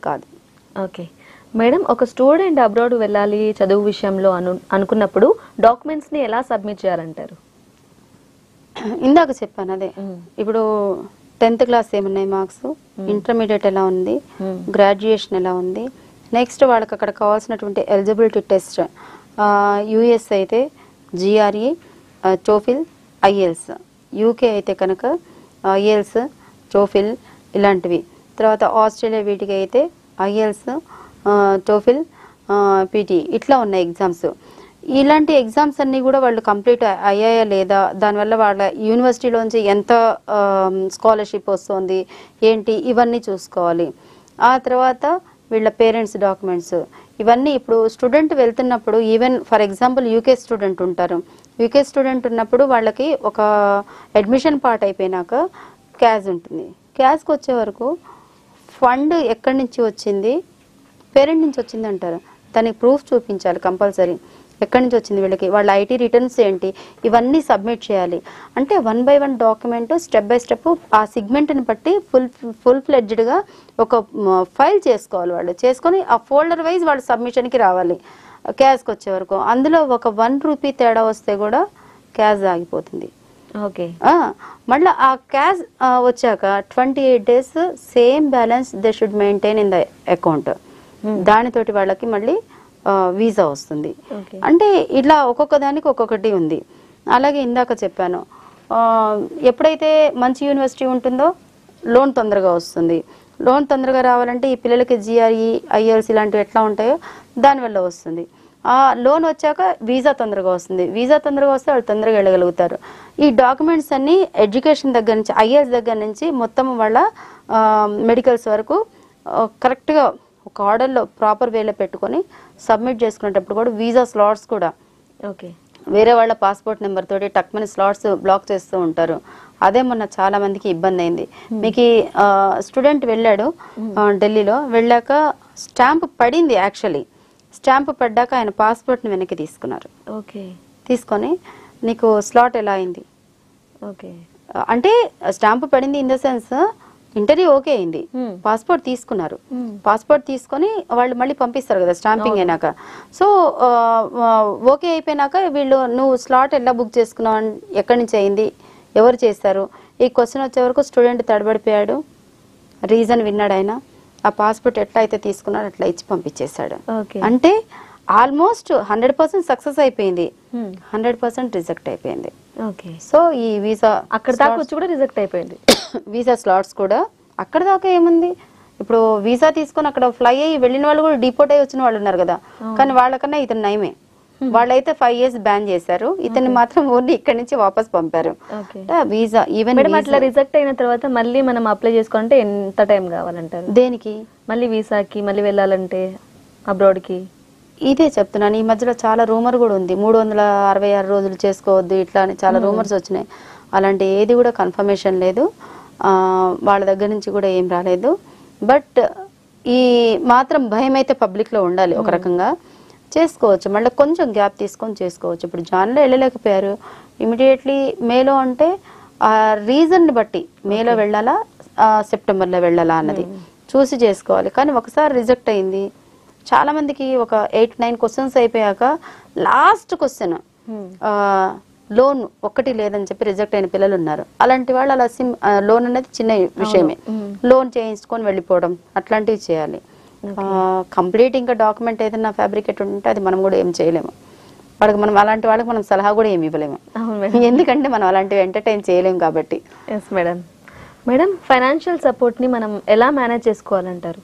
కాదు. Okay madam, ఒక student abroad వెళ్ళాలి చదువు విషయంలో అనుకున్నప్పుడు డాక్యుమెంట్స్ని ఎలా సబ్మిట్ చేయాలంటారు? ఇందాక చెప్పాను అదే. ఇప్పుడు 10th క్లాస్ ఏమున్నాయి మార్క్స్, ఇంటర్మీడియట్ ఎలా ఉంది, గ్రాడ్యుయేషన్ ఎలా ఉంది, నెక్స్ట్ వాళ్ళకి అక్కడ కావాల్సినటువంటి ఎలిజిబిలిటీ టెస్ట్, యుఎస్ అయితే జిఆర్ఈ, టోఫిల్, ఐఎల్స్, యూకే అయితే కనుక ఐఎల్స్, టోఫిల్ ఇలాంటివి, తర్వాత ఆస్ట్రేలియా వీటికి అయితే ఐఎల్స్, టోఫిల్, పీటీ ఇట్లా ఉన్నాయి ఎగ్జామ్స్. ఇలాంటి ఎగ్జామ్స్ అన్నీ కూడా వాళ్ళు కంప్లీట్ అయ్యాయా లేదా, దానివల్ల వాళ్ళ యూనివర్సిటీలోంచి ఎంత స్కాలర్షిప్ వస్తుంది ఏంటి ఇవన్నీ చూసుకోవాలి. ఆ తర్వాత వీళ్ళ పేరెంట్స్ డాక్యుమెంట్స్ ఇవన్నీ. ఇప్పుడు స్టూడెంట్ వెళ్తున్నప్పుడు even for example UK student ఉంటారు. యూకే స్టూడెంట్ ఉన్నప్పుడు వాళ్ళకి ఒక అడ్మిషన్ పార్ట్ అయిపోయినాక క్యాష్ ఉంటుంది. క్యాష్కి వచ్చే వరకు ఫండ్ ఎక్కడి నుంచి వచ్చింది, పేరెంట్ నుంచి వచ్చింది అంటారు. దానికి ప్రూఫ్ చూపించాలి కంపల్సరీ. ఎక్కడి నుంచి వచ్చింది వీళ్ళకి, వాళ్ళ ఐటీ రిటర్న్స్ ఏంటి, ఇవన్నీ సబ్మిట్ చేయాలి. అంటే 1 by 1 document step by step ఆ సిగ్మెంట్ని బట్టి ఫుల్ ఫ్లెడ్జ్డ్గా ఒక ఫైల్ చేసుకోవాలి. వాళ్ళు చేసుకొని ఆ ఫోల్డర్ వైజ్ వాళ్ళు సబ్మిషన్కి రావాలి క్యాష్కి వచ్చే వరకు. అందులో ఒక 1 రూపీ తేడా వస్తే కూడా క్యాష్ ఆగిపోతుంది. ఓకే. మళ్ళీ ఆ క్యాష్ వచ్చాక 28 days same balance they should maintain in the account. దానితోటి వాళ్ళకి మళ్ళీ వీసా వస్తుంది. అంటే ఇట్లా ఒక్కొక్క దానికి ఒక్కొక్కటి ఉంది. అలాగే ఇందాక చెప్పాను, ఎప్పుడైతే మంచి యూనివర్సిటీ ఉంటుందో లోన్ తొందరగా వస్తుంది. లోన్ తొందరగా రావాలంటే ఈ పిల్లలకి జిఆర్ఈ, ఐఎల్స్ ఇలాంటివి ఎట్లా ఉంటాయో దానివల్ల వస్తుంది. ఆ లోన్ వచ్చాక వీసా తొందరగా వస్తుంది. వీసా తొందరగా వస్తే వాళ్ళు తొందరగా వెళ్ళగలుగుతారు. ఈ డాక్యుమెంట్స్ అన్నీ ఎడ్యుకేషన్ దగ్గర నుంచి, ఐఎల్స్ దగ్గర నుంచి మొత్తం వాళ్ళ మెడికల్స్ వరకు కరెక్ట్గా ఒక ఆర్డర్లో ప్రాపర్ వేలో పెట్టుకొని సబ్మిట్ చేసుకునేటప్పుడు కూడా వీసా స్లాట్స్ కూడా ఓకే వేరే వాళ్ళ పాస్పోర్ట్ నెంబర్ తోటి టక్మని స్లాట్స్ బ్లాక్ చేస్తూ ఉంటారు. అదే మొన్న చాలా మందికి ఇబ్బంది అయింది. మీకు స్టూడెంట్ వెళ్ళాడు ఢిల్లీలో, వెళ్ళాక స్టాంప్ పడింది. యాక్చువల్లీ స్టాంప్ పడ్డాక ఆయన పాస్పోర్ట్ని వెనక్కి తీసుకున్నారు. ఓకే. తీసుకొని నీకు స్లాట్ ఎలా అయింది, ఓకే అంటే స్టాంప్ పడింది in the sense interview okay అయింది, పాస్పోర్ట్ తీసుకున్నారు. పాస్పోర్ట్ తీసుకొని వాళ్ళు మళ్ళీ పంపిస్తారు కదా స్టాంపింగ్ అయినాక. సో ఓకే అయిపోయినాక వీళ్ళు నువ్వు స్లాట్ ఎలా బుక్ చేసుకున్నావు, ఎక్కడి నుంచి అయింది, ఎవరు చేస్తారు, ఈ క్వశ్చన్ వచ్చే వరకు స్టూడెంట్ తడబడిపోయాడు. రీజన్ విన్నాడు ఆయన. ఆ పాస్పోర్ట్ ఎట్లా అయితే తీసుకున్నాడు అట్లా ఇచ్చి పంపించేశాడు. అంటే ఆల్మోస్ట్ 100% సక్సెస్ అయిపోయింది, 100% రిజెక్ట్ అయిపోయింది. ఓకే. సో ఈ వీసా అక్కడ దాకా వచ్చి కూడా రిజెక్ట్ అయిపోయింది. వీసా స్లాట్స్ కూడా అక్కడ దాకా ఏముంది, ఇప్పుడు వీసా తీసుకొని అక్కడ ఫ్లై అయ్యి వెళ్ళిన వాళ్ళు కూడా డిపోర్ట్ అయ్యి వచ్చిన వాళ్ళు ఉన్నారు కదా. కానీ వాళ్ళకన్నా ఇతను నయమే. వాళ్ళైతే 5 years బ్యాన్ చేశారు, ఇతన్ని మాత్రం ఓన్లీ ఇక్కడ నుంచి వాపస్ పంపారు. వీసా ఈవెన్ అట్లా రిజెక్ట్ అయిన తర్వాత మళ్ళీ మనం అప్లై చేసుకోవాలంటే ఎంత టైం కావాలంటారు? దేనికి? మళ్ళీ వీసాకి మళ్ళీ వెళ్ళాలంటే అబ్రాడ్ కి? ఇదే చెప్తున్నాను. ఈ మధ్యలో చాలా రూమర్ కూడా ఉంది, 366 రోజులు చేసుకోవద్దు ఇట్లా అని చాలా రూమర్స్ వచ్చినాయి. అలాంటి ఏది కూడా కన్ఫర్మేషన్ లేదు, వాళ్ళ దగ్గర నుంచి కూడా ఏం రాలేదు. బట్ ఈ మాత్రం భయం అయితే పబ్లిక్లో ఉండాలి. ఒక రకంగా చేసుకోవచ్చు, మళ్ళీ కొంచెం గ్యాప్ తీసుకొని చేసుకోవచ్చు. ఇప్పుడు జాన్లో వెళ్ళలేకపోయారు, ఇమీడియట్లీ మేలో అంటే ఆ రీజన్ని బట్టి మేలో వెళ్ళాలా సెప్టెంబర్లో వెళ్ళాలా అన్నది చూసి చేసుకోవాలి. కానీ ఒకసారి రిజెక్ట్ అయింది, చాలా మందికి ఒక 8-9 క్వశ్చన్స్ అయిపోయాక లాస్ట్ క్వశ్చన్ లోన్ ఒక్కటి లేదని చెప్పి రిజెక్ట్ అయిన పిల్లలు ఉన్నారు. అలాంటి వాళ్ళు అలా లోన్ అనేది చిన్న విషయమే, లోన్ చేయించుకొని వెళ్ళిపోవడం అట్లాంటివి చేయాలి. కంప్లీట్ ఇంకా డాక్యుమెంట్ ఏదైనా ఫ్యాబ్రికేట్ ఉంటే అది మనం కూడా ఏం చేయలేము. వాళ్ళకి మనం అలాంటి వాళ్ళకి మనం సలహా కూడా ఏమి ఇవ్వలేము, ఎందుకంటే మనం అలాంటివి ఎంటర్టైన్ చేయలేము కాబట్టి. Yes madam. మేడం, ఫైనాన్షియల్ సపోర్ట్ని మనం ఎలా మేనేజ్ చేసుకోవాలంటారు?